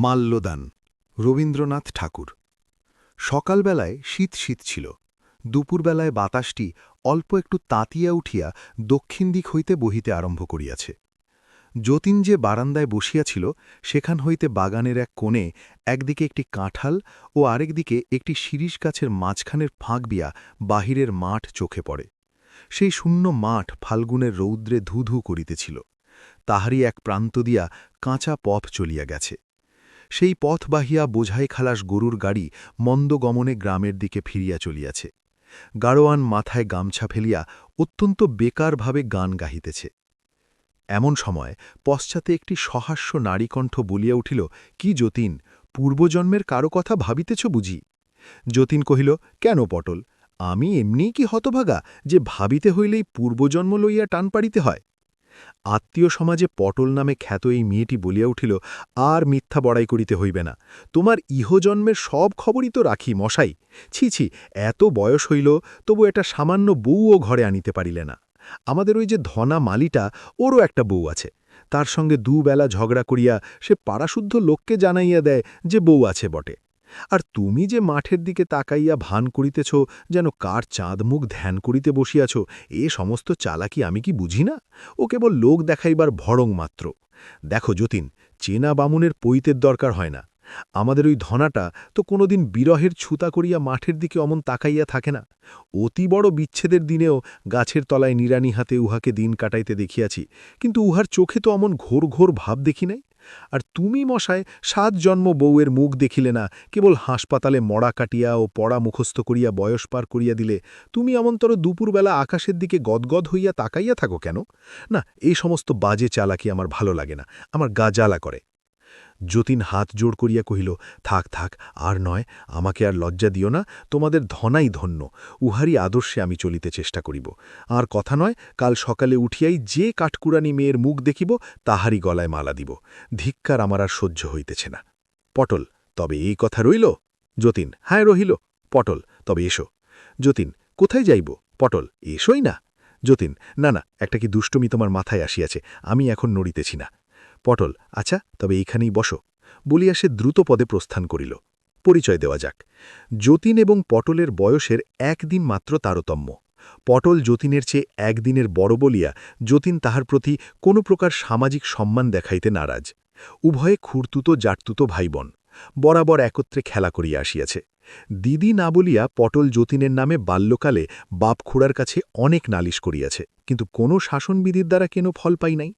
মাল্যদান রবীন্দ্রনাথ ঠাকুর। সকালবেলায় শীত শীত ছিল। দুপুরবেলায় বাতাসটি অল্প একটু তাঁতিয়া উঠিয়া দক্ষিণ দিক হইতে বহিতে আরম্ভ করিয়াছে। যতীন যে বারান্দায় বসিয়াছিল সেখান হইতে বাগানের এক কোণে একদিকে একটি কাঁঠাল ও আরেকদিকে একটি শিরীষ গাছের মাঝখানের ফাঁক বিয়া বাহিরের মাঠ চোখে পড়ে। সেই শূন্য মাঠ ফাল্গুনের রৌদ্রে ধু ধু করিতেছিল। তাহারই এক প্রান্ত দিয়া কাঁচা পথ চলিয়া গেছে। সেই পথ বাহিয়া বোঝাই খালাস গরুর গাড়ি মন্দগমনে গ্রামের দিকে ফিরিয়া চলিয়াছে। গাড়োয়ান মাথায় গামছা ফেলিয়া অত্যন্ত বেকারভাবে গান গাহিতেছে। এমন সময় পশ্চাতে একটি সহাস্য নারীকণ্ঠ বলিয়া উঠিল, কি যতীন, পূর্বজন্মের কারো কথা ভাবিতেছ বুঝি? যতীন কহিল, কেন পটল, আমি এমনিই কি হতভাগা যে ভাবিতে হইলেই পূর্বজন্ম লইয়া টান পাড়িতে হয়? আত্মীয় সমাজে পটল নামে খ্যাত এই মেয়েটি বলিয়া উঠিল, আর মিথ্যা বড়াই করিতে হইবে না, তোমার ইহজন্মের সব খবরই তো রাখি মশাই। ছি ছি, এত বয়স হইল তবু একটা সামান্য বউও ঘরে আনিতে পারিলে না। আমাদের ওই যে ধনা মালিটা, ওরও একটা বউ আছে, তার সঙ্গে দুবেলা ঝগড়া করিয়া সে পাড়াশুদ্ধ লোককে জানাইয়া দেয় যে বউ আছে বটে। আর তুমি যে মাঠের দিকে তাকাইয়া ভান করিতেছ যেন কার চাঁদ মুখ ধ্যান করিতে বসিয়াছ, এ সমস্ত চালাকি আমি কি বুঝি না? ও কেবল লোক দেখাইবার ভড়ং মাত্র। দেখো যতীন, চেনা বামুনের পৈতের দরকার হয় না। আমাদের ওই ধনাটা তো কোনোদিন বিরহের ছুতা করিয়া মাঠের দিকে অমন তাকাইয়া থাকে না। অতি বড় বিচ্ছেদের দিনেও গাছের তলায় নিরানি হাতে উহাকে দিন কাটাইতে দেখিয়াছি, কিন্তু উহার চোখে তো অমন ঘোর ঘোর ভাব দেখি নাই। আর তুমি মশায় ৭ জন্ম বউয়ের মুখ দেখিলে না, কেবল হাসপাতালে মড়া কাটিয়া ও পড়া মুখস্থ করিয়া বয়স পার করিয়া দিলে, তুমি এমনতর দুপুরবেলা আকাশের দিকে গদগদ হইয়া তাকাইয়া থাকো কেন? না, এই সমস্ত বাজে চালাকি আমার ভালো লাগে না, আমার গা জ্বালা করে। যতীন হাত জোড় করিয়া কহিল, থাক থাক, আর নয়, আমাকে আর লজ্জা দিও না, তোমাদের ধনাই ধন্য, উহারই আদর্শে আমি চলিতে চেষ্টা করিব। আর কথা নয়, কাল সকালে উঠিয়াই যে কাঠকুড়ানি মেয়ের মুখ দেখিব তাহারই গলায় মালা দিব। ধিক্কার আমার আর সহ্য হইতেছে না। পটল, তবে এই কথা রইল? যতীন, হায় রহিল। পটল, তবে এসো। যতীন, কোথায় যাইব? পটল, এসোই না। যতীন, না না, একটা কি দুষ্টমি তোমার মাথায় আসিয়াছে, আমি এখন নড়িতেছি না। পটল, আচ্ছা, তবে এইখানেই বসো, বলিয়া সে দ্রুত পদে প্রস্থান করিল। পরিচয় দেওয়া যাক। যতীন এবং পটলের বয়সের একদিন মাত্র তারতম্য। পটল যতীনের চেয়ে একদিনের বড় বলিয়া যতীন তাহার প্রতি কোনো প্রকার সামাজিক সম্মান দেখাইতে নারাজ। উভয়ে খুঁড়তুতো জাটতুতো ভাইবোন, বরাবর একত্রে খেলা করিয়া আসিয়াছে। দিদি না বলিয়া পটল যতীনের নামে বাল্যকালে বাপ খুড়ার কাছে অনেক নালিশ করিয়াছে, কিন্তু কোনো শাসনবিধির দ্বারা কেন ফল পাই নাই।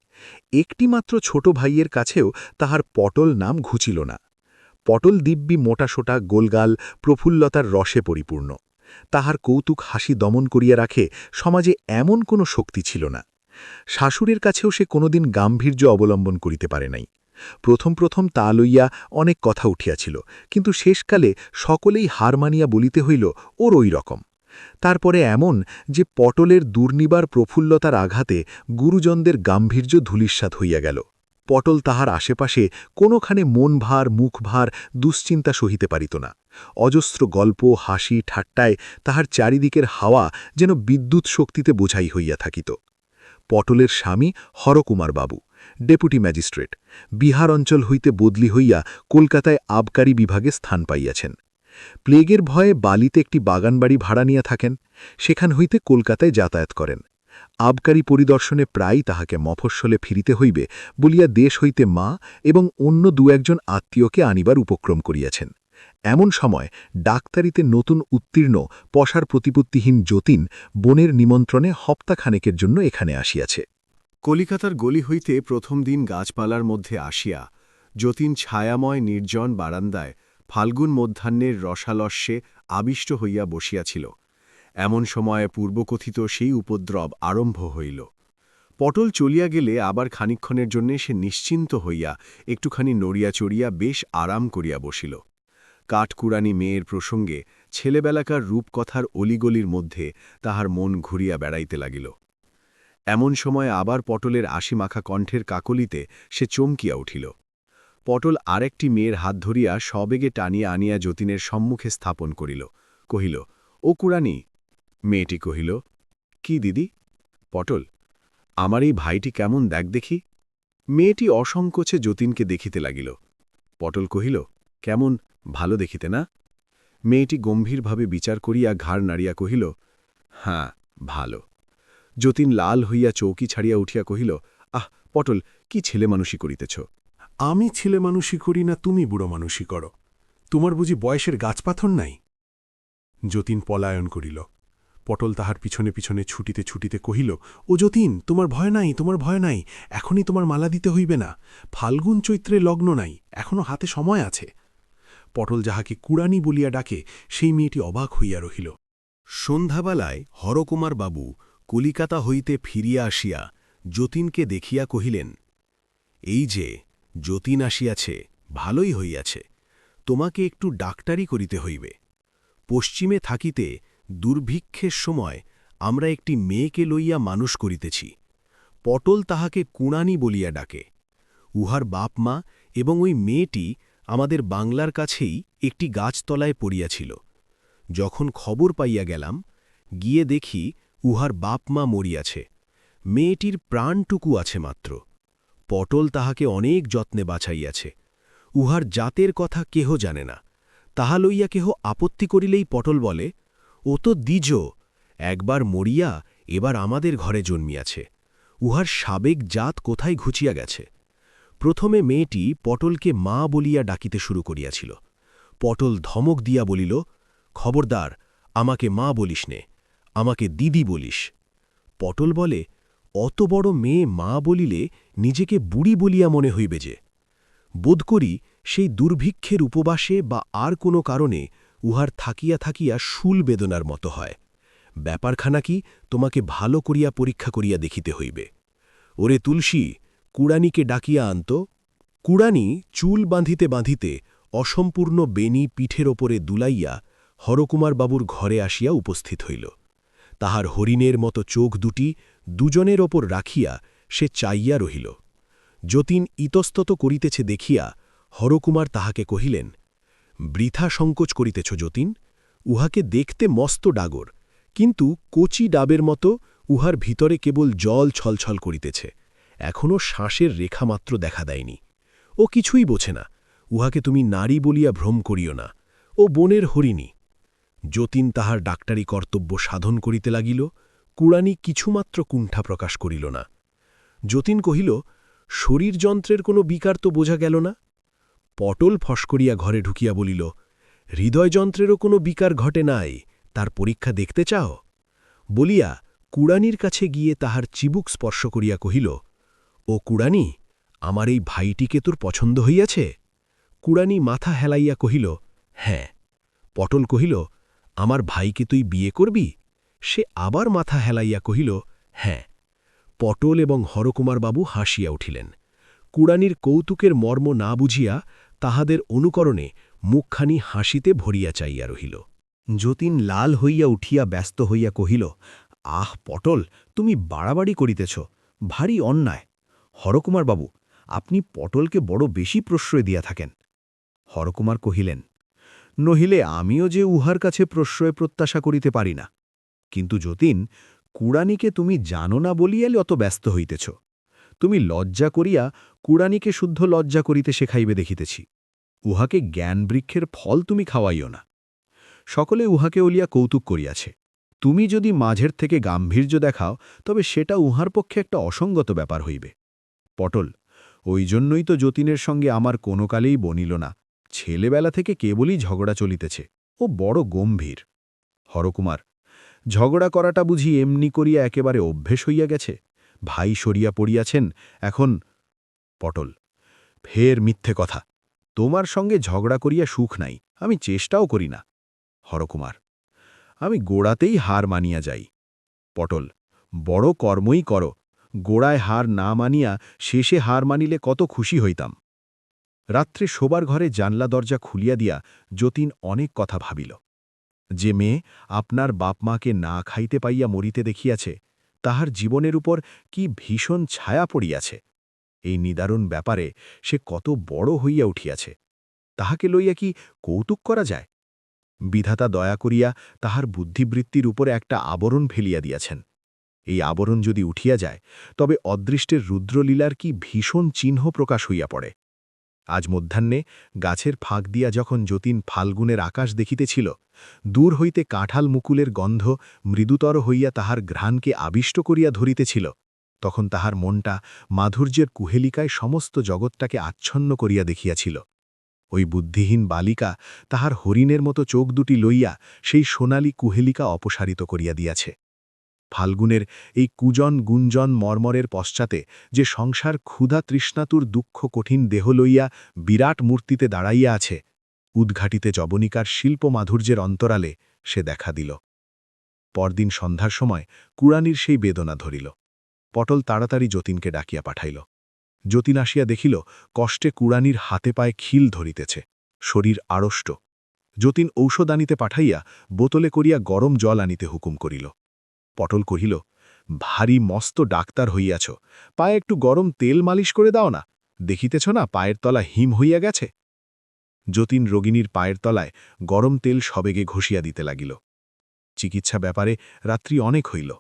একটিমাত্র ছোট ভাইয়ের কাছেও তাহার পটল নাম ঘুচিল না। পটল দিব্যি মোটাসোটা গোলগাল প্রফুল্লতার রসে পরিপূর্ণ। তাহার কৌতুক হাসি দমন করিয়া রাখে সমাজে এমন কোনো শক্তি ছিল না। শাশুড়ির কাছেও সে কোনোদিন গাম্ভীর্য অবলম্বন করিতে পারে নাই। প্রথম প্রথম তা লইয়া অনেক কথা উঠিয়াছিল, কিন্তু শেষকালে সকলেই হার মানিয়া বলিতে হইল ওর ওই রকম। তারপরে এমন যে পটলের দুর্নিবার প্রফুল্লতার আঘাতে গুরুজনদের গাম্ভীর্য ধূলিস্যাৎ হইয়া গেল। পটল তাহার আশেপাশে কোনোখানে মনভার মুখভার দুশ্চিন্তা সহিতে পারিত না। অজস্র গল্প হাসি ঠাট্টায় তাহার চারিদিকের হাওয়া যেন বিদ্যুৎ শক্তিতে বোঝাই হইয়া থাকিত। পটলের স্বামী হরকুমার বাবু, ডেপুটি ম্যাজিস্ট্রেট, বিহার অঞ্চল হইতে বদলি হইয়া কলকাতায় আবকারী বিভাগে স্থান পাইয়াছেন। প্লেগের ভয়ে বালিতে একটি বাগানবাড়ি ভাড়া নিয়া থাকেন, সেখান হইতে কলকাতায় যাতায়াত করেন। আবকারী পরিদর্শনে প্রায়ই তাহাকে মফস্বলে ফিরিতে হইবে বলিয়া দেশ হইতে মা এবং অন্য দু-একজন আত্মীয়কে আনিবার উপক্রম করিয়াছেন। এমন সময় ডাক্তারিতে নতুন উত্তীর্ণ পশার প্রতিপত্তিহীন যতীন বোনের নিমন্ত্রণে হপ্তাখানেকের জন্য এখানে আসিয়াছে। কলিকাতার গলি হইতে প্রথম দিন গাছপালার মধ্যে আসিয়া যতীন ছায়াময় নির্জন বারান্দায় ফাল্গুন মধ্যাহ্নের রসালস্যে আবিষ্ট হইয়া বসিয়াছিল। এমন সময়ে পূর্বকথিত সেই উপদ্রব আরম্ভ হইল। পটল চলিয়া গেলে আবার খানিকক্ষণের জন্যে সে নিশ্চিন্ত হইয়া একটুখানি নড়িয়া চড়িয়া বেশ আরাম করিয়া বসিল। কাঠকুড়ানি মেয়ের প্রসঙ্গে ছেলেবেলাকার রূপকথার অলিগলির মধ্যে তাহার মন ঘুরিয়া বেড়াইতে লাগিল। এমন সময় আবার পটলের আশিমাখা কণ্ঠের কাকলিতে সে চমকিয়া উঠিল। পটল আরেকটি মেয়ের হাত ধরিয়া সবেগে টানিয়া আনিয়া যতীনের সম্মুখে স্থাপন করিল, কহিল, ও কুড়ানি। মেয়েটি কহিল, কি দিদি? পটল, আমার এই ভাইটি কেমন দেখ দেখি। মেয়েটি অসংকোচে যতীনকে দেখিতে লাগিল। পটল কহিল, কেমন, ভালো দেখিতে না? মেয়েটি গম্ভীরভাবে বিচার করিয়া ঘাড় নাড়িয়া কহিল, হ্যাঁ, ভালো। যতীন লাল হইয়া চৌকি ছাড়িয়া উঠিয়া কহিল, আহ পটল, কি ছেলে মানুষই করিতেছ? আমি ছেলে মানুষই করি না, তুমি বুড়ো মানুষই করো। তোমার বুঝি বয়সের গাছপাথর নাই? যতীন পলায়ন করিল। পটল তাহার পিছনে পিছনে ছুটিতে ছুটিতে কহিল, ও যতীন, তোমার ভয় নাই, তোমার ভয় নাই, এখনই তোমার মালা দিতে হইবে না। ফাল্গুন চৈত্রে লগ্ন নাই, এখনও হাতে সময় আছে। পটল যাহাকে কুড়ানি বলিয়া ডাকে, সেই মেয়েটি অবাক হইয়া রহিল। সন্ধ্যাবেলায় হরকুমার বাবু কলিকাতা হইতে ফিরিয়া আসিয়া যতীনকে দেখিয়া কহিলেন, এই যে যতীন আসিয়াছে, ভালোই হইয়াছে, তোমাকে একটু ডাক্তারি করিতে হইবে। পশ্চিমে থাকিতে দুর্ভিক্ষের সময় আমরা একটি মেয়েকে লইয়া মানুষ করিতেছি। পটল তাহাকে কুণানি বলিয়া ডাকে। উহার বাপ মা এবং ওই মেয়েটি আমাদের বাংলার কাছেই একটি গাছতলায় পড়িয়াছিল। যখন খবর পাইয়া গেলাম, গিয়ে দেখি উহার বাপ মা মরিয়াছে, মেয়েটির প্রাণটুকু আছে মাত্র। পটল তাহাকে অনেক যত্নে বাঁচাইয়াছে। উহার জাতের কথা কেহ জানে না। তাহা লইয়া কেহ আপত্তি করিলেই পটল বলে, ও তো দ্বিজ, একবার মরিয়া এবার আমাদের ঘরে জন্মিয়াছে, উহার সাবেক জাত কোথায় ঘুচিয়া গেছে। প্রথমে মেয়েটি পটলকে মা বলিয়া ডাকিতে শুরু করিয়াছিল। পটল ধমক দিয়া বলিল, খবরদার, আমাকে মা বলিস নে, আমাকে দিদি বলিস। পটল বলে, অত বড় মেয়ে মা বলিলে নিজেকে বুড়ি বলিয়া মনে হইবে যে। বোধ করি সেই দুর্ভিক্ষের উপবাসে বা আর কোনো কারণে উহার থাকিয়া থাকিয়া শুল বেদনার মতো হয়। ব্যাপারখানা কি তোমাকে ভালো করিয়া পরীক্ষা করিয়া দেখিতে হইবে। ওরে তুলসী, কুড়ানিকে ডাকিয়া আনত। কুড়ানি চুল বাঁধিতে বাঁধিতে অসম্পূর্ণ বেনি পিঠের ওপরে দুলাইয়া হরকুমার বাবুর ঘরে আসিয়া উপস্থিত হইল। তাহার হরিণের মতো চোখ দুটি দুজনের ওপর রাখিয়া সে চাইয়া রহিল। যতীন ইতস্তত করিতেছে দেখিয়া হরকুমার তাহাকে কহিলেন, বৃথা সংকোচ করিতেছ যতীন, উহাকে দেখতে মস্ত ডাগর, কিন্তু কচি ডাবের মতো উহার ভিতরে কেবল জল ছলছল করিতেছে, এখনও শ্বাসের রেখামাত্র দেখা দেয়নি। ও কিছুই বোঝে না, উহাকে তুমি নারী বলিয়া ভ্রম করিও না, ও বনের হরিণী। যতীন তাহার ডাক্তারি কর্তব্য সাধন করিতে লাগিল। কুড়ানি কিছুমাত্র কুণ্ঠা প্রকাশ করিল না। যতীন কহিল, শরীরযন্ত্রের কোনো বিকার তো বোঝা গেল না। পটল ফস করিয়া ঘরে ঢুকিয়া বলিল, হৃদয়যন্ত্রেরও কোনো বিকার ঘটে নাই, তার পরীক্ষা দেখতে চাও? বলিয়া কুড়ানির কাছে গিয়ে তাহার চিবুক স্পর্শ করিয়া কহিল, ও কুড়ানি, আমার এই ভাইটিকে তোর পছন্দ হইয়াছে? কুড়ানি মাথা হেলাইয়া কহিল, হ্যাঁ। পটল কহিল, আমার ভাইকে তুই বিয়ে করবি? সে আবার মাথা হেলাইয়া কহিল, হ্যাঁ। পটল এবং হরকুমার বাবু হাসিয়া উঠিলেন। কুড়ানির কৌতুকের মর্ম না বুঝিয়া তাহাদের অনুকরণে মুখখানি হাসিতে ভরিয়া চাইয়া রহিল। যতীন লাল হইয়া উঠিয়া ব্যস্ত হইয়া কহিল, আহ পটল, তুমি বাড়াবাড়ি করিতেছ, ভারী অন্যায়। হরকুমার বাবু, আপনি পটলকে বড় বেশি প্রশ্রয় দিয়া থাকেন। হরকুমার কহিলেন, নহিলে আমিও যে উহার কাছে প্রশ্রয় প্রত্যাশা করিতে পারি না। কিন্তু যতীন, কুড়ানিকে তুমি জানো না বলিয়ালে অত ব্যস্ত হইতেছ। তুমি লজ্জা করিয়া কুড়ানিকে শুদ্ধ লজ্জা করিতে শেখাইবে দেখিতেছি। উহাকে জ্ঞানবৃক্ষের ফল তুমি খাওয়াইও না। সকলে উহাকে ওলিয়া কৌতুক করিয়াছে। তুমি যদি মাঝের থেকে গাম্ভীর্য দেখাও, তবে সেটা উহার পক্ষে একটা অসঙ্গত ব্যাপার হইবে। পটল, ওই জন্যই তো যতীনের সঙ্গে আমার কোনো কালেই বনিল না। ছেলেবেলা থেকে কেবলই ঝগড়া চলিতেছে, ও বড় গম্ভীর। হরকুমার, ঝগড়া করাটা বুঝি এমনি করিয়া একেবারে অভ্যেস হইয়া গেছে? ভাই সরিয়া পড়িয়াছেন এখন। পটল, ফের মিথ্যে কথা। তোমার সঙ্গে ঝগড়া করিয়া সুখ নাই, আমি চেষ্টাও করি না। হরকুমার, আমি গোড়াতেই হার মানিয়া যাই। পটল, বড় কর্মই করো, গোড়ায় হার না মানিয়া শেষে হার মানিলে কত খুশি হইতাম। রাত্রে শোবার ঘরে জানলা দরজা খুলিয়া দিয়া যতীন অনেক কথা ভাবিল। যে মেয়ে আপনার বাপমাকে না খাইতে পাইয়া মরিতে দেখিয়াছে, তাহার জীবনের উপর কি ভীষণ ছায়া পড়িয়াছে। এই নিদারুণ ব্যাপারে সে কত বড় হইয়া উঠিয়াছে, তাহাকে লইয়া কি কৌতুক করা যায়? বিধাতা দয়া করিয়া তাহার বুদ্ধিবৃত্তির উপরে একটা আবরণ ফেলিয়া দিয়াছেন। এই আবরণ যদি উঠিয়া যায়, তবে অদৃষ্টের রুদ্রলীলার কি ভীষণ চিহ্ন প্রকাশ হইয়া পড়ে। আজ মধ্যাহ্নে গাছের ফাঁক দিয়া যখন যতীন ফাল্গুনের আকাশ দেখিতেছিল, দূর হইতে কাঁঠাল মুকুলের গন্ধ মৃদুতর হইয়া তাহার ঘ্রাণকে আবিষ্ট করিয়া ধরিতেছিল, তখন তাহার মনটা মাধুর্যের কুহেলিকায় সমস্ত জগৎটাকে আচ্ছন্ন করিয়া দেখিয়াছিল। ওই বুদ্ধিহীন বালিকা তাহার হরিণের মতো চোখ দুটি লইয়া সেই সোনালি কুহেলিকা অপসারিত করিয়া দিয়াছে। ফাল্গুনের এই কুজন গুঞ্জন মর্মরের পশ্চাতে যে সংসার ক্ষুধা তৃষ্ণাতুর দুঃখ কঠিন দেহ লইয়া বিরাট মূর্তিতে দাঁড়াইয়া আছে, উদ্ঘাটিতে যবনিকার শিল্প মাধুর্যের অন্তরালে সে দেখা দিল। পরদিন সন্ধ্যার সময় কুড়ানির সেই বেদনা ধরিল। পটল তাড়াতাড়ি যতীনকে ডাকিয়া পাঠাইল। যতীন আসিয়া দেখিল কষ্টে কুড়ানির হাতে পায়ে খিল ধরিতেছে, শরীর আড়ষ্ট। যতীন ঔষধ আনিতে পাঠাইয়া বোতলে করিয়া গরম জল আনিতে হুকুম করিল। পটল কহিল, ভারী মস্ত ডাক্তার হইয়াছ, পায়ে একটু গরম তেল মালিশ করে দাও না, দেখিতেছ না পায়ের তলা হিম হইয়া গেছে। যতীন রোগিণীর পায়ের তলায় গরম তেল সবেগে ঘষিয়া দিতে লাগিল। চিকিৎসা ব্যাপারে রাত্রি অনেক হইল।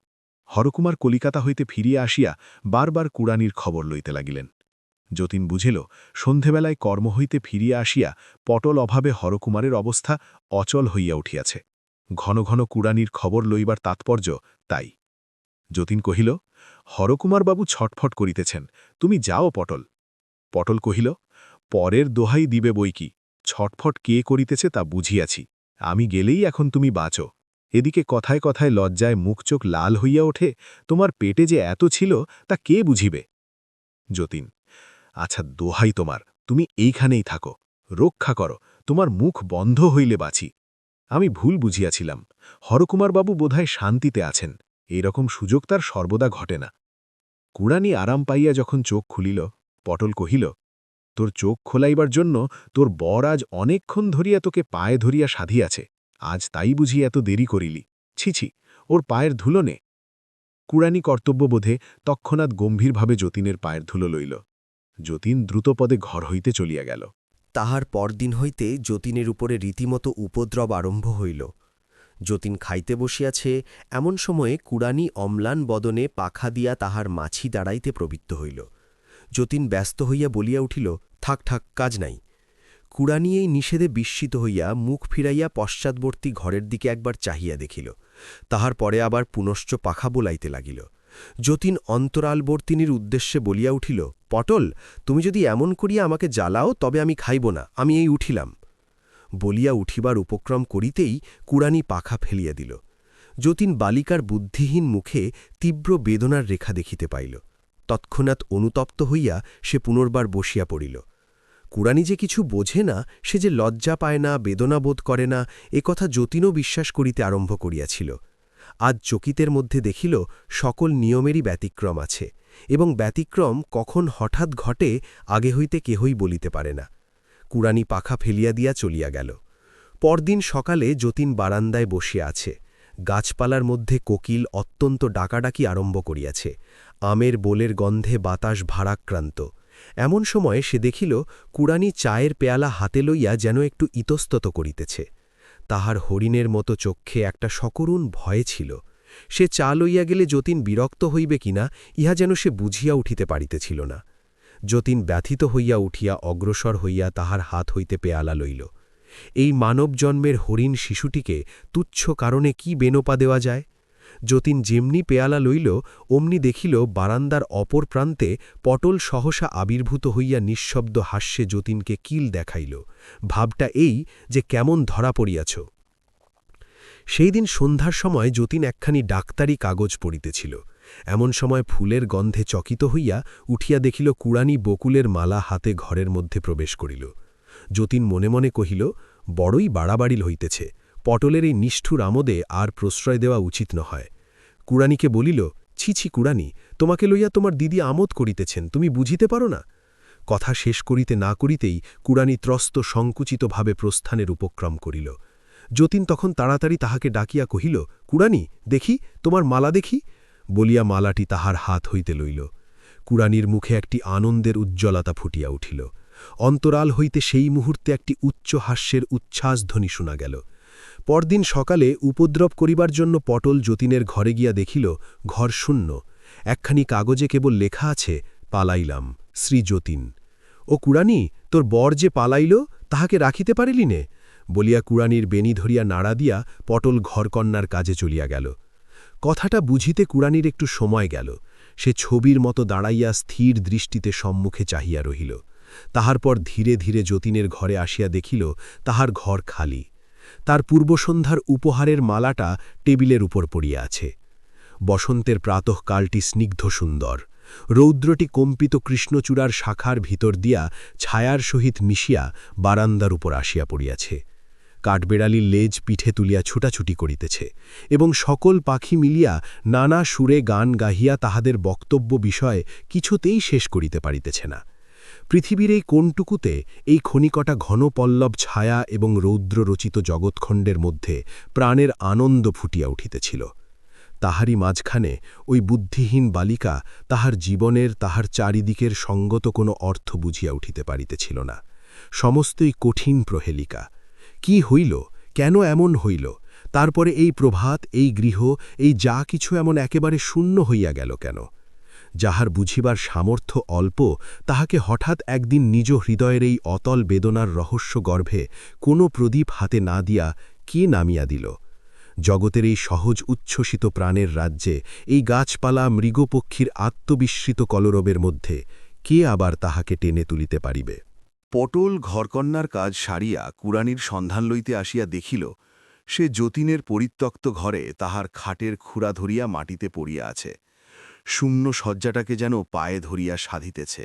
হরকুমার কলিকাতা হইতে ফিরিয়া আসিয়া বারবার কুড়ানির খবর লইতে লাগিলেন। যতীন বুঝিল সন্ধেবেলায় কর্ম হইতে ফিরিয়া আসিয়া পটল অভাবে হরকুমারের অবস্থা অচল হইয়া উঠিয়াছে। ঘন ঘন কুড়ানির খবর লইবার তাৎপর্য তাই। যতীন কহিল, হরকুমারবাবু ছটফট করিতেছেন, তুমি যাও পটল। পটল কহিল, পরের দোহাই দিবে বই কি, ছটফট কে করিতেছে তা বুঝিয়াছি, আমি গেলেই এখন তুমি বাঁচো। এদিকে কথায় কথায় লজ্জায় মুখ চোখ লাল হইয়া ওঠে, তোমার পেটে যে এত ছিল তা কে বুঝিবে। যতীন, আচ্ছা দোহাই তোমার, তুমি এইখানেই থাকো, রক্ষা করো, তোমার মুখ বন্ধ হইলে বাঁচি। আমি ভুল বুঝিয়াছিলাম, হরকুমারবাবু বোধহয় শান্তিতে আছেন, এইরকম সুযোগ তার সর্বদা ঘটে না। কুড়ানি আরাম পাইয়া যখন চোখ খুলিল, পটল কহিল, তোর চোখ খোলাইবার জন্য তোর বর আজ অনেকক্ষণ ধরিয়া তোকে পায়ে ধরিয়া সাধিয়াছে, আজ তাই বুঝি এত দেরি করিলি, ছিছি, ওর পায়ের ধুলো নে। কুড়ানি কর্তব্যবোধে তৎক্ষণাৎ গম্ভীরভাবে যতীনের পায়ের ধুলো লইল। যতীন দ্রুতপদে ঘর হইতে চলিয়া গেল। তাহার পরদিন হইতে যতীনের উপরে রীতিমতো উপদ্রব আরম্ভ হইল। যতীন খাইতে বসিয়াছে, এমন সময়ে কুড়ানি অম্লান বদনে পাখা দিয়া তাহার মাছি দাঁড়াইতে প্রবৃত্ত হইল। যতীন ব্যস্ত হইয়া বলিয়া উঠিল, থাক থাক, কাজ নাই। কুড়ানি এই নিষেধে বিস্মিত হইয়া মুখ ফিরাইয়া পশ্চাৎবর্তী ঘরের দিকে একবার চাহিয়া দেখিল, তাহার পরে আবার পুনশ্চ পাখা বোলাইতে লাগিল। যতীন অন্তরালবর্তিনীর উদ্দেশ্যে বলিয়া উঠিল, পটল, তুমি যদি এমন করিয়া আমাকে জ্বালাও তবে আমি খাইব না, আমি এই উঠিলাম। বলিয়া উঠিবার উপক্রম করিতেই কুড়ানি পাখা ফেলিয়া দিল। যতীন বালিকার বুদ্ধিহীন মুখে তীব্র বেদনার রেখা দেখিতে পাইল। তৎক্ষণাৎ অনুতপ্ত হইয়া সে পুনর্বার বসিয়া পড়িল। কুড়ানি যে কিছু বোঝে না, সে যে লজ্জা পায় না, বেদনা বোধ করে না, কথা যতীনও বিশ্বাস করিতে আরম্ভ করিয়াছিল। আজ চকিতের মধ্যে দেখিল সকল নিয়মেরই ব্যতিক্রম আছে, এবং ব্যতিক্রম কখন হঠাৎ ঘটে আগে হইতে কেহই বলিতে পারে না। কুড়ানি পাখা ফেলিয়া দিয়া চলিয়া গেল। পরদিন সকালে যতীন বারান্দায় বসিয়া আছে। গাছপালার মধ্যে কোকিল অত্যন্ত ডাকাডাকি আরম্ভ করিয়াছে। আমের বোলের গন্ধে বাতাস ভারাক্রান্ত। এমন সময়ে সে দেখিল কুড়ানি চায়ের পেয়ালা হাতে লইয়া যেন একটু ইতস্তত করিতেছে। তাহার হরিণের মতো চক্ষে একটা সকরুণ ভয় ছিল। সে চা লইয়া গেলে যতীন বিরক্ত হইবে কিনা ইহা যেন সে বুঝিয়া উঠিতে পারিতেছিল না। যতীন ব্যথিত হইয়া উঠিয়া অগ্রসর হইয়া তাহার হাত হইতে পেয়ালা লইল। এই মানব জন্মের হরিণ শিশুটিকে তুচ্ছ কারণে কি বেনোপা দেওয়া যায়? যতীন যেমনি পেয়ালা লইল অমনি দেখিল বারান্দার অপর প্রান্তে পটল সহসা আবির্ভূত হইয়া নিঃশব্দ হাস্যে যতীনকে কিল দেখাইল। ভাবটা এই যে কেমন ধরা পড়িয়াছ। সেই দিন সন্ধ্যার সময় যতীন একখানি ডাক্তারি কাগজ পড়িতেছিল। এমন সময় ফুলের গন্ধে চকিত হইয়া উঠিয়া দেখিল কুড়ানি বকুলের মালা হাতে ঘরের মধ্যে প্রবেশ করিল। যতীন মনে মনে কহিল, বড়ই বাড়াবাড়ি হইতেছে, পটলের এই নিষ্ঠুর আমোদে আর প্রশ্রয় দেওয়া উচিত নয়। কুড়ানিকে বলিল, ছি ছি কুড়ানি, তোমাকে লইয়া তোমার দিদি আমোদ করিতেছেন, তুমি বুঝিতে পারো না? কথা শেষ করিতে না করিতেই কুড়ানি ত্রস্ত সংকুচিতভাবে প্রস্থানের উপক্রম করিল। যতীন তখন তাড়াতাড়ি তাহাকে ডাকিয়া কহিল, কুড়ানি, দেখি, তোমার মালা দেখি, বলিয়া মালাটি তাহার হাত হইতে লইল। কুড়ানির মুখে একটি আনন্দের উজ্জ্বলতা ফুটিয়া উঠিল। অন্তরাল হইতে সেই মুহূর্তে একটি উচ্চ হাস্যের উচ্ছ্বাসধ্বনি শোনা গেল। পরদিন সকালে উপদ্রব করিবার জন্য পটল যতীনের ঘরে গিয়া দেখিল ঘর শূন্য। একখানি কাগজে কেবল লেখা আছে, পালাইলাম, শ্রী যতীন। ও কুড়ানি, তোর বর যে পালাইল তাহাকে রাখিতে পারিলি নে বলিয়া কুড়ানির বেনি ধরিয়া নাড়া দিয়া পটল ঘরকন্যার কাজে চলিয়া গেল। কথাটা বুঝিতে কুড়ানির একটু সময় গেল। সে ছবির মতো দাঁড়াইয়া স্থির দৃষ্টিতে সম্মুখে চাহিয়া রহিল। তাহার পর ধীরে ধীরে যতীনের ঘরে আসিয়া দেখিল তাহার ঘর খালি। তার পূর্বসন্ধ্যার উপহারের মালাটা টেবিলের উপর পড়িয়া আছে। বসন্তের প্রাতঃকালটি স্নিগ্ধ সুন্দর। রৌদ্রটি কম্পিত কৃষ্ণচূড়ার শাখার ভিতর দিয়া ছায়ার সহিত মিশিয়া বারান্দার উপর আসিয়া পড়িয়াছে। কাঠবেড়ালির লেজ পিঠে তুলিয়া ছুটাছুটি করিতেছে এবং সকল পাখি মিলিয়া নানা সুরে গান গাহিয়া তাহাদের বক্তব্য বিষয় কিছুতেই শেষ করিতে পারিতেছে না। পৃথিবীর এই কোনটুকুতে এই ক্ষণিকটা ঘন পল্লব ছায়া এবং রৌদ্ররচিত জগৎখণ্ডের মধ্যে প্রাণের আনন্দ ফুটিয়া উঠিতেছিল। তাহারই মাঝখানে ওই বুদ্ধিহীন বালিকা তাহার জীবনের তাহার চারিদিকের সঙ্গত কোনো অর্থ বুঝিয়া উঠিতে পারিতেছিল না। সমস্তই কঠিন প্রহেলিকা। কি হইল, কেন এমন হইল, তারপরে এই প্রভাত, এই গৃহ, এই যা কিছু এমন একেবারে শূন্য হইয়া গেল কেন? যাহার বুঝিবার সামর্থ্য অল্প তাহাকে হঠাৎ একদিন নিজ হৃদয়ের এই অতল বেদনার রহস্য গর্ভে কোনো প্রদীপ হাতে না দিয়া কে নামিয়া দিল? জগতের এই সহজ উচ্ছ্বসিত প্রাণের রাজ্যে এই গাছপালা মৃগপক্ষীর আত্মবিস্মৃত কলরবের মধ্যে কে আবার তাহাকে টেনে তুলিতে পারিবে? পটল ঘরকন্যার কাজ সারিয়া কুড়ানির সন্ধান লইতে আসিয়া দেখিল সে যতীনের পরিত্যক্ত ঘরে তাহার খাটের খুড়া ধরিয়া মাটিতে পড়িয়া আছে। শূন্য শয্যাটাকে যেন পায়ে ধরিয়া সাধিতেছে।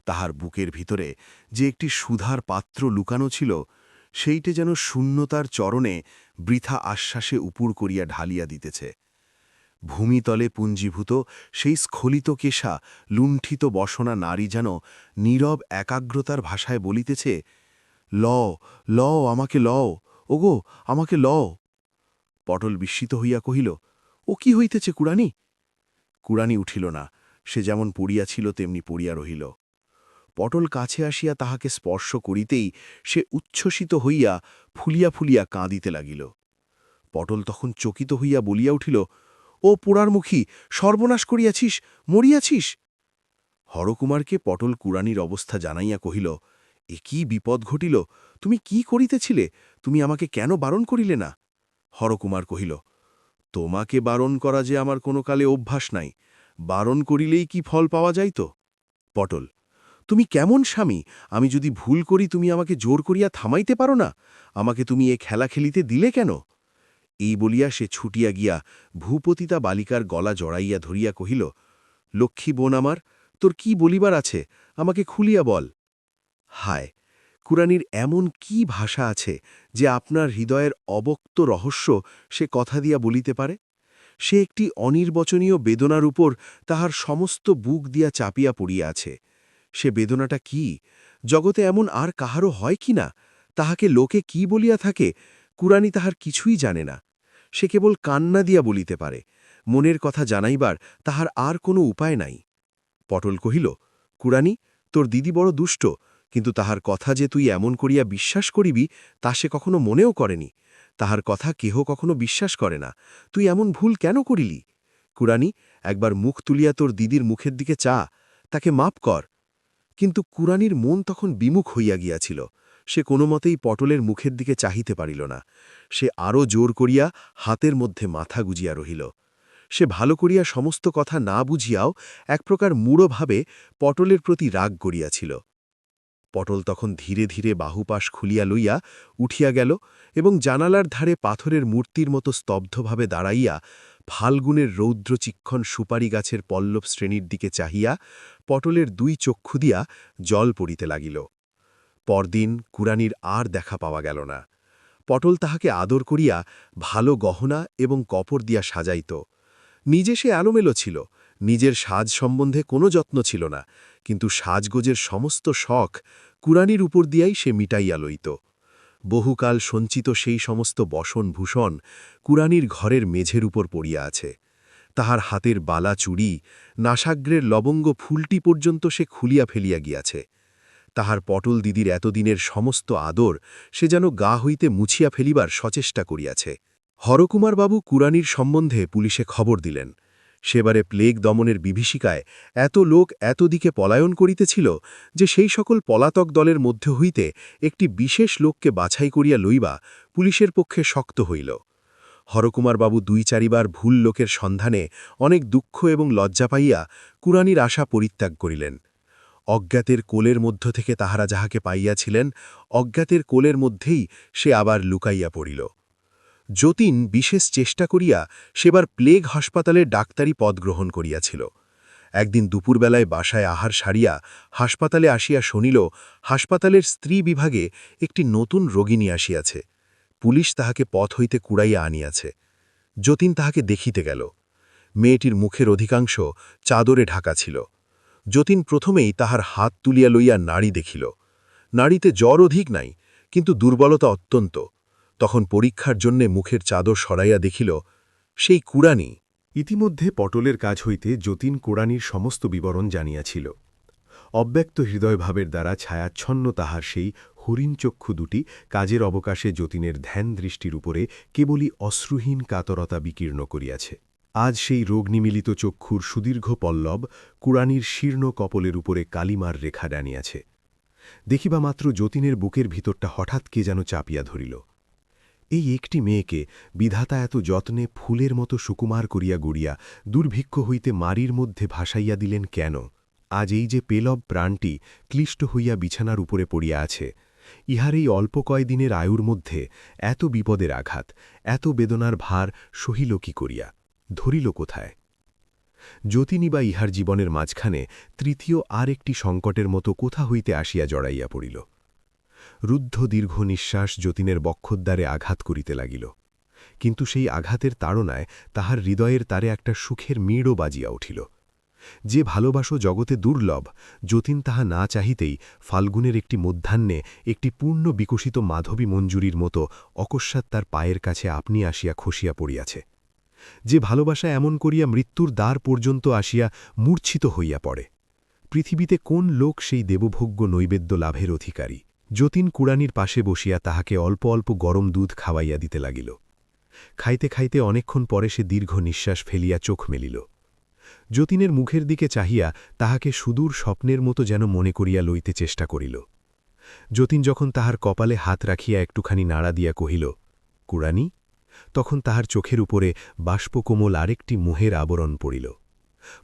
তাহার বুকের ভিতরে যে একটি সুধার পাত্র লুকানো ছিল সেইটে যেন শূন্যতার চরণে বৃথা আশ্বাসে উপুর করিয়া ঢালিয়া দিতেছে। ভূমিতলে পুঞ্জীভূত সেই স্খলিত কেশা লুণ্ঠিত বসনা নারী যেন নীরব একাগ্রতার ভাষায় বলিতেছে, লও লও আমাকে লও, ওগো আমাকে লও। পটল বিস্মিত হইয়া কহিল, ও কি হইতেছে কুড়ানি? কুড়ানি উঠিল না, সে যেমন পড়িয়াছিল তেমনি পড়িয়া রহিল। পটল কাছে আসিয়া তাহাকে স্পর্শ করিতেই সে উচ্ছ্বসিত হইয়া ফুলিয়া ফুলিয়া কাঁদিতে লাগিল। পটল তখন চকিত হইয়া বলিয়া উঠিল, ও পোড়ারমুখী, সর্বনাশ করিয়াছিস, মরিয়াছিস। হরকুমারকে পটল কুড়ানির অবস্থা জানাইয়া কহিল, এ কি বিপদ ঘটিল, তুমি কি করিতেছিলে, তুমি আমাকে কেন বারণ করিলে না? হরকুমার কহিল, তোমাকে বারণ করা যে আমার কোনো কালে অভ্যাস নাই, বারণ করিলেই কি ফল পাওয়া যাইত? পটল, তুমি কেমন স্বামী, আমি যদি ভুল করি তুমি আমাকে জোর করিয়া থামাইতে পারো না? আমাকে তুমি এ খেলা খেলিতে দিলে কেন? এই বলিয়া সে ছুটিয়া গিয়া ভূপতিতা বালিকার গলা জড়াইয়া ধরিয়া কহিল, লক্ষ্মী বোন আমার, তোর কি বলিবার আছে, আমাকে খুলিয়া বল। হায়, কুড়ানির এমন কি ভাষা আছে যে আপনার হৃদয়ের অবক্ত রহস্য সে কথা দিয়া বলিতে পারে? সে একটি অনির্বচনীয় বেদনার উপর তাহার সমস্ত বুক দিয়া চাপিয়া পড়িয়া আছে। সে বেদনাটা কি, জগতে এমন আর কাহারও হয় কি না? তাহাকে লোকে কি বলিয়া থাকে, কুড়ানি তাহার কিছুই জানে না। সে কেবল কান্না দিয়া বলিতে পারে, মনের কথা জানাইবার তাহার আর কোনো উপায় নাই। পটল কহিল, কুড়ানি, তোর দিদি বড় দুষ্ট, কিন্তু তাহার কথা যে তুই এমন করিয়া বিশ্বাস করিবি তা সে কখনো মনেও করেনি। তাহার কথা কেহ কখনো বিশ্বাস করে না, তুই এমন ভুল কেন করিলি? কুড়ানি, একবার মুখ তুলিয়া তোর দিদির মুখের দিকে চা, তাকে মাপ কর। কিন্তু কুড়ানির মন তখন বিমুখ হইয়া গিয়াছিল। সে কোনোমতেই পটলের মুখের দিকে চাহিতে পারিল না। সে আরও জোর করিয়া হাতের মধ্যে মাথা গুজিয়া রহিল। সে ভালো করিয়া সমস্ত কথা না বুঝিয়াও এক প্রকার মূঢ়ভাবে পটলের প্রতি রাগ করিয়াছিল। পটল তখন ধীরে ধীরে বাহুপাশ খুলিয়া লইয়া উঠিয়া গেল এবং জানালার ধারে পাথরের মূর্তির মতো স্তব্ধভাবে দাঁড়াইয়া ফাল্গুনের রৌদ্রচিক্ষণ সুপারি গাছের পল্লব শ্রেণীর দিকে চাহিয়া পটলের দুই চক্ষু দিয়া জল পড়িতে লাগিল। পরদিন কুড়ানির আর দেখা পাওয়া গেল না। পটল তাহাকে আদর করিয়া ভালো গহনা এবং কপড় দিয়া সাজাইত। নিজে সে এলোমেলো ছিল, নিজের সাজ সম্বন্ধে কোনো যত্ন ছিল না, কিন্তু সাজগোজের সমস্ত শখ কুড়ানির উপর দিয়াই সে মিটাইয়া লইত। বহুকাল সঞ্চিত সেই সমস্ত বসনভূষণ কুড়ানির ঘরের মেঝের উপর পড়িয়া আছে। তাহার হাতের বালা চুড়ি, নাসাগ্রের লবঙ্গ ফুলটি পর্যন্ত সে খুলিয়া ফেলিয়া গিয়াছে। তাহার পটল দিদির এতদিনের সমস্ত আদর সে যেন গা হইতে মুছিয়া ফেলিবার সচেষ্টা করিয়াছে। হরকুমারবাবু কুড়ানির সম্বন্ধে পুলিশে খবর দিলেন। সেবারে প্লেগ দমনের বিভীষিকায় এত লোক এত দিকে পলায়ন করিতেছিল যে সেই সকল পলাতক দলের মধ্য হইতে একটি বিশেষ লোককে বাছাই করিয়া লইবা পুলিশের পক্ষে শক্ত হইল। হরকুমারবাবু ২-৪বার ভুল লোকের সন্ধানে অনেক দুঃখ এবং লজ্জা পাইয়া কুরানির আশা পরিত্যাগ করিলেন। অজ্ঞাতের কোলের মধ্য থেকে তাহারা যাহাকে পাইয়াছিলেন, অজ্ঞাতের কোলের মধ্যেই সে আবার লুকাইয়া পড়িল। যতীন বিশেষ চেষ্টা করিয়া সেবার প্লেগ হাসপাতালে ডাক্তারি পদ গ্রহণ করিয়াছিল। একদিন দুপুরবেলায় বাসায় আহার সারিয়া হাসপাতালে আসিয়া শুনিল হাসপাতালের স্ত্রী বিভাগে একটি নতুন রোগিণী আসিয়াছে। পুলিশ তাহাকে পথ হইতে কুড়াইয়া আনিয়াছে। যতীন তাহাকে দেখিতে গেল। মেয়েটির মুখের অধিকাংশ চাদরে ঢাকা ছিল। যতীন প্রথমেই তাহার হাত তুলিয়া লইয়া নাড়ি দেখিল। নাড়িতে জ্বর অধিক নাই, কিন্তু দুর্বলতা অত্যন্ত। তখন পরীক্ষার জন্যে মুখের চাদর সরাইয়া দেখিল সেই কুড়ানি। ইতিমধ্যে পটলের কাজ হইতে যতীন কুড়ানির সমস্ত বিবরণ জানিয়াছিল। অব্যক্ত হৃদয়ভাবের দ্বারা ছায়াচ্ছন্ন তাহার সেই হরিণচক্ষু দুটি কাজের অবকাশে যতীনের ধ্যান দৃষ্টির উপরে কেবলই অশ্রুহীন কাতরতা বিকীর্ণ করিয়াছে। আজ সেই রোগনিমিলিত চক্ষুর সুদীর্ঘ পল্লব কুড়ানির শীর্ণ কপলের উপরে কালিমার রেখা টানিয়াছে। দেখিবামাত্র যতীনের বুকের ভিতরটা হঠাৎ কে যেন চাপিয়া ধরিল। এই একটি মেয়েকে বিধাতা এত যত্নে ফুলের মতো সুকুমার করিয়া গড়িয়া দুর্ভিক্ষ হইতে মারির মধ্যে ভাসাইয়া দিলেন কেন? আজ এই যে পেলব প্রাণটি ক্লিষ্ট হইয়া বিছানার উপরে পড়িয়া আছে, ইহার এই অল্প কয়দিনের আয়ুর মধ্যে এত বিপদের আঘাত, এত বেদনার ভার সহিল কি করিয়া, ধরিল কোথায়? যতীনই বা ইহার জীবনের মাঝখানে তৃতীয় আর একটি সংকটের মতো কোথা হইতে আসিয়া জড়াইয়া পড়িল। রুদ্ধ দীর্ঘ নিঃশ্বাস যতীনের বক্ষদ্বারে আঘাত করিতে লাগিল, কিন্তু সেই আঘাতের তাড়নায় তাহার হৃদয়ের তারে একটা সুখের মিড়ও বাজিয়া উঠিল। যে ভালোবাসো জগতে দুর্লভ, যতীন তাহা না চাহিতেই ফাল্গুনের একটি মধ্যাহ্নে একটি পূর্ণ বিকশিত মাধবী মঞ্জুরির মতো অকস্মাৎ তার পায়ের কাছে আপনি আসিয়া খসিয়া পড়িয়াছে। যে ভালোবাসা এমন করিয়া মৃত্যুর দ্বার পর্যন্ত আসিয়া মূর্ছিত হইয়া পড়ে। পৃথিবীতে কোন লোক সেই দেবভোগ্য নৈবেদ্য লাভের অধিকারী? যতীন কুড়ানির পাশে বসিয়া তাহাকে অল্প অল্প গরম দুধ খাওয়াইয়া দিতে লাগিল। খাইতে খাইতে অনেকক্ষণ পরে সে দীর্ঘ নিঃশ্বাস ফেলিয়া চোখ মেলিল। যতীনের মুখের দিকে চাহিয়া তাহাকে সুদূর স্বপ্নের মতো যেন মনে করিয়া লইতে চেষ্টা করিল। যতীন যখন তাহার কপালে হাত রাখিয়া একটুখানি নাড়া দিয়া কহিল, কুড়ানি, তখন তাহার চোখের উপরে বাষ্পকোমল আরেকটি মোহের আবরণ পড়িল।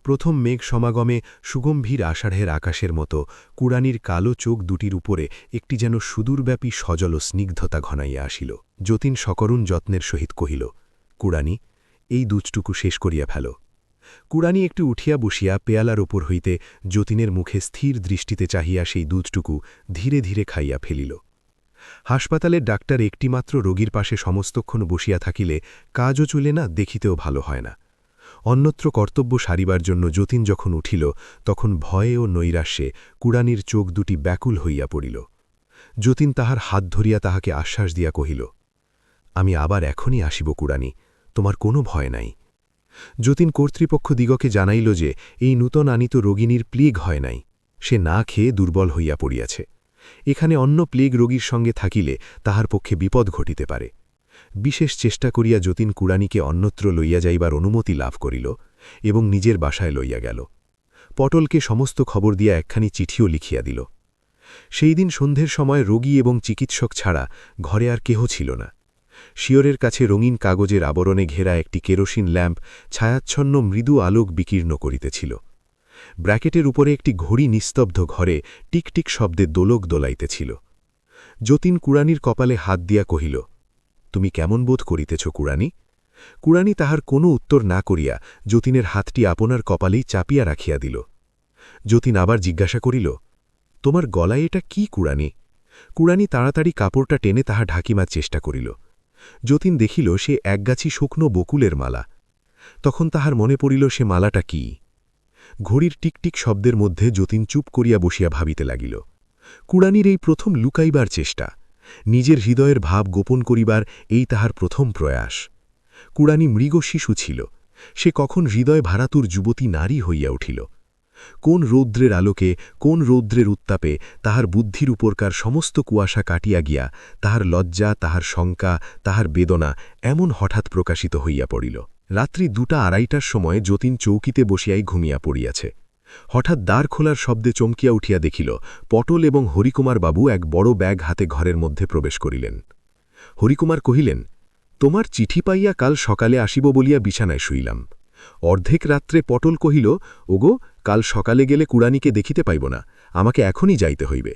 প্রথম মেঘ সমাগমে সুগম্ভীর আষাঢ়ের আকাশের মতো কুড়ানির কালো চোখ দুটির উপরে একটি যেন সুদূরব্যাপী সজল স্নিগ্ধতা ঘনাইয়া আসিল। যতীন সকরুণ যত্নের সহিত কহিল, কুড়ানি, এই দুধটুকু শেষ করিয়া ফেল। কুড়ানি একটু উঠিয়া বসিয়া পেয়ালার ওপর হইতে যতীনের মুখে স্থির দৃষ্টিতে চাহিয়া সেই দুধটুকু ধীরে ধীরে খাইয়া ফেলিল। হাসপাতালের ডাক্তার একটিমাত্র রোগীর পাশে সমস্তক্ষণ বসিয়া থাকিলে কাজও চলে না, দেখিতেও ভালো হয় না। অন্যত্র কর্তব্য সারিবার জন্য যতীন যখন উঠিল, তখন ভয়ে ও নৈরাশ্যে কুড়ানির চোখ দুটি ব্যাকুল হইয়া পড়িল। যতীন তাহার হাত ধরিয়া তাহাকে আশ্বাস দিয়া কহিল, আমি আবার এখনই আসিব কুড়ানি, তোমার কোনো ভয় নাই। যতীন কর্তৃপক্ষ দিগকে জানাইল যে এই নূতন আনিত রোগিণীর প্লেগ হয় নাই, সে না খেয়ে দুর্বল হইয়া পড়িয়াছে। এখানে অন্য প্লেগ রোগীর সঙ্গে থাকিলে তাহার পক্ষে বিপদ ঘটিতে পারে। বিশেষ চেষ্টা করিয়া যতীন কুড়ানিকে অন্যত্র লইয়া যাইবার অনুমতি লাভ করিল এবং নিজের বাসায় লইয়া গেল। পটলকে সমস্ত খবর দিয়া একখানি চিঠিও লিখিয়া দিল। সেই দিন সন্ধ্যের সময় রোগী এবং চিকিৎসক ছাড়া ঘরে আর কেহ ছিল না। শিয়রের কাছে রঙিন কাগজের আবরণে ঘেরা একটি কেরোসিন ল্যাম্প ছায়াচ্ছন্ন মৃদু আলোক বিকীর্ণ করিতেছিল। ব্র্যাকেটের উপরে একটি ঘড়ি নিস্তব্ধ ঘরে টিকটিক শব্দে দোলক দোলাইতেছিল। যতীন কুড়ানির কপালে হাত দিয়া কহিল, তুমি কেমন বোধ করিতেছ কুড়ানি? কুড়ানি তাহার কোনো উত্তর না করিয়া যতীনের হাতটি আপনার কপালেই চাপিয়া রাখিয়া দিল। যতীন আবার জিজ্ঞাসা করিল, তোমার গলায় এটা কি কুড়ানি? কুড়ানি তাড়াতাড়ি কাপড়টা টেনে তাহা ঢাকিমার চেষ্টা করিল। যতীন দেখিল সে একগাছি শুকনো বকুলের মালা। তখন তাহার মনে পড়িল সে মালাটা কি। ঘড়ির টিকটিক শব্দের মধ্যে যতীন চুপ করিয়া বসিয়া ভাবিতে লাগিল। কুড়ানির এই প্রথম লুকাইবার চেষ্টা, নিজের হৃদয়ের ভাব গোপন করিবার এই তাহার প্রথম প্রয়াস। কুড়ানি মৃগ শিশু ছিল, সে কখন হৃদয় ভারাতুর যুবতী নারী হইয়া উঠিল। কোন রৌদ্রের আলোকে, কোন রৌদ্রের উত্তাপে তাহার বুদ্ধির উপরকার সমস্ত কুয়াশা কাটিয়া গিয়া তাহার লজ্জা, তাহার শঙ্কা, তাহার বেদনা এমন হঠাৎ প্রকাশিত হইয়া পড়িল। রাত্রি 2:30টার সময় যতীন চৌকিতে বসিয়াই ঘুমিয়া পড়িয়াছে। হঠাৎ দ্বার খোলার শব্দে চমকিয়া উঠিয়া দেখিল পটল এবং হরিকুমার বাবু এক বড় ব্যাগ হাতে ঘরের মধ্যে প্রবেশ করিলেন। হরিকুমার কহিলেন, তোমার চিঠি পাইয়া কাল সকালে আসিব বলিয়া বিছানায় শুইলাম। অর্ধেক রাত্রে পটল কহিল, ওগো, কাল সকালে গেলে কুড়ানিকে দেখিতে পাইব না, আমাকে এখনই যাইতে হইবে।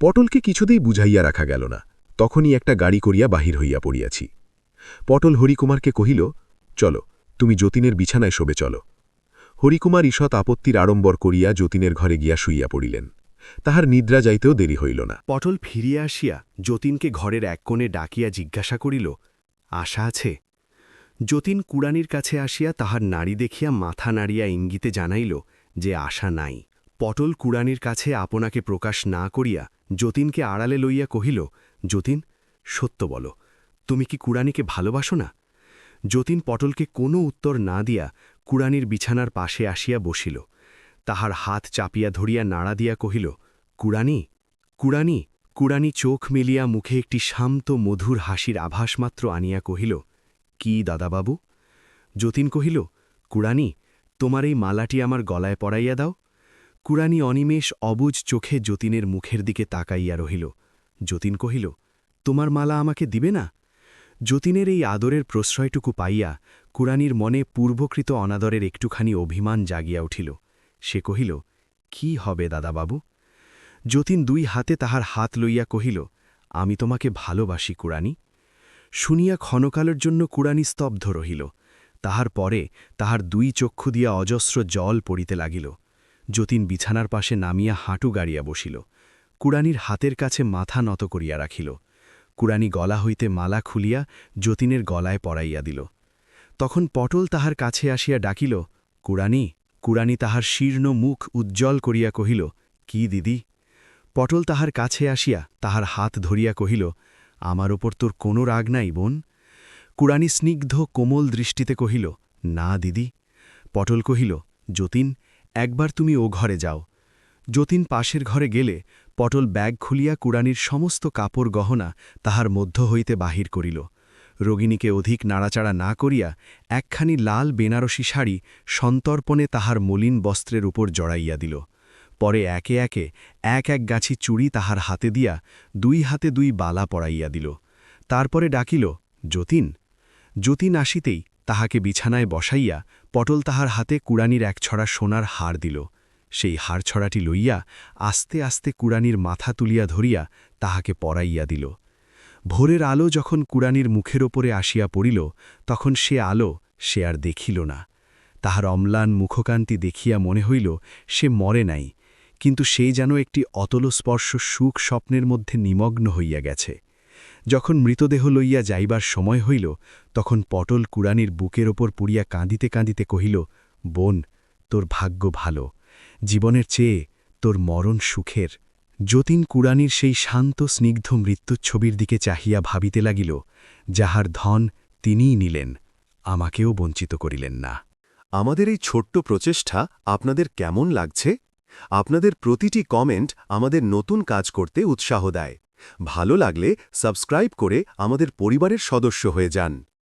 পটলকে কিছুতেই বুঝাইয়া রাখা গেল না, তখনই একটা গাড়ি করিয়া বাহির হইয়া পড়িয়াছি। পটল হরিকুমারকে কহিল, চলো, তুমি যতীনের বিছানায় শোবে চলো। হরিকুমার ঈষৎ আপত্তির আড়ম্বর করিয়া যতীনের ঘরে গিয়া শুইয়া পড়িলেন। তাহার নিদ্রা যাইতেও দেরি হইল না। পটল ফিরিয়া আসিয়া যতীনকে ঘরের এক কোণে ডাকিয়া জিজ্ঞাসা করিল, আশা আছে? যতীন কুড়ানির কাছে আসিয়া তাহার নাড়ি দেখিয়া মাথা নাড়িয়া ইঙ্গিতে জানাইল যে আশা নাই। পটল কুড়ানির কাছে আপনাকে প্রকাশ না করিয়া যতীনকে আড়ালে লইয়া কহিল, যতীন, সত্য বলো, তুমি কি কুড়ানিকে ভালোবাসো না? যতীন পটলকে কোনো উত্তর না দিয়া কুড়ানির বিছানার পাশে আসিয়া বসিল। তাহার হাত চাপিয়া ধরিয়া নাড়া দিয়া কহিল, কুড়ানি, কুড়ানি। কুড়ানি চোখ মেলিয়া মুখে একটি শান্ত মধুর হাসির আভাসমাত্র আনিয়া কহিল, কি দাদাবাবু? যতীন কহিল, কুড়ানি, তোমার এই মালাটি আমার গলায় পরাইয়া দাও। কুড়ানি অনিমেষ অবুজ চোখে যতীনের মুখের দিকে তাকাইয়া রহিল। যতীন কহিল, তোমার মালা আমাকে দিবে না? যতীনের এই আদরের প্রশ্রয়টুকু পাইয়া কুড়ানির মনে পূর্বকৃত অনাদরের একটুখানি অভিমান জাগিয়া উঠিল। সে কহিল, কি হবে দাদাবাবু? যতীন দুই হাতে তাহার হাত লইয়া কহিল, আমি তোমাকে ভালোবাসি কুড়ানি। শুনিয়া ক্ষণকালের জন্য কুড়ানি স্তব্ধ রহিল। তাহার পরে তাহার দুই চক্ষু দিয়া অজস্র জল পড়িতে লাগিল। যতীন বিছানার পাশে নামিয়া হাঁটু গাড়িয়া বসিল। কুড়ানির হাতের কাছে মাথা নত করিয়া রাখিল। কুড়ানি গলা হইতে মালা খুলিয়া যতীনের গলায় পরাইয়া দিল। তখন পটল তাহার কাছে আসিয়া ডাকিল, কুড়ানি। কুড়ানি তাহার শীর্ণ মুখ উজ্জ্বল করিয়া কহিল, কি দিদি? পটল তাহার কাছে আসিয়া তাহার হাত ধরিয়া কহিল, আমার ওপর তোর কোনো রাগ নাই বোন? কুড়ানি স্নিগ্ধ কোমল দৃষ্টিতে কহিল, না দিদি। পটল কহিল, যতীন, একবার তুমি ও ঘরে যাও। যতীন পাশের ঘরে গেলে পটল ব্যাগ খুলিয়া কুড়ানির সমস্ত কাপড় গহনা তাহার মধ্য হইতে বাহির করিল। রোগিণীকে অধিক নাড়াচাড়া না করিয়া একখানি লাল বেনারসি শাড়ি সন্তর্পণে তাহার মলিন বস্ত্রের উপর জড়াইয়া দিল। পরে একে একে এক এক গাছি চুড়ি তাহার হাতে দিয়া দুই হাতে দুই বালা পরাইয়া দিল। তারপরে ডাকিল, যতীন। যতীন আসিতেই তাহাকে বিছানায় বসাইয়া পটল তাহার হাতে কুড়ানির এক ছড়া সোনার হার দিল। সেই হারছড়াটি লইয়া আস্তে আস্তে কুড়ানির মাথা তুলিয়া ধরিয়া তাহাকে পরাইয়া দিল। ভোরের আলো যখন কুড়ানির মুখের ওপরে আসিয়া পড়িল, তখন সে আলো সে আর দেখিল না। তাহার অম্লান মুখকান্তি দেখিয়া মনে হইল সে মরে নাই, কিন্তু সে যেন একটি অতলস্পর্শ সুখ স্বপ্নের মধ্যে নিমগ্ন হইয়া গেছে। যখন মৃতদেহ লইয়া যাইবার সময় হইল, তখন পটল কুড়ানির বুকের ওপর পুড়িয়া কাঁদিতে কাঁদিতে কহিল, বোন, তোর ভাগ্য ভালো, জীবনের চেয়ে তোর মরণ সুখের। যতীন কুড়ানির সেই শান্ত স্নিগ্ধ মৃত্যুচ্ছবির দিকে চাহিয়া ভাবিতে লাগিল, যাহার ধন তিনিই নিলেন, আমাকেও বঞ্চিত করিলেন না। আমাদের এই ছোট্ট প্রচেষ্টা আপনাদের কেমন লাগছে? আপনাদের প্রতিটি কমেন্ট আমাদের নতুন কাজ করতে উৎসাহ দেয়। ভালো লাগলে সাবস্ক্রাইব করে আমাদের পরিবারের সদস্য হয়ে যান।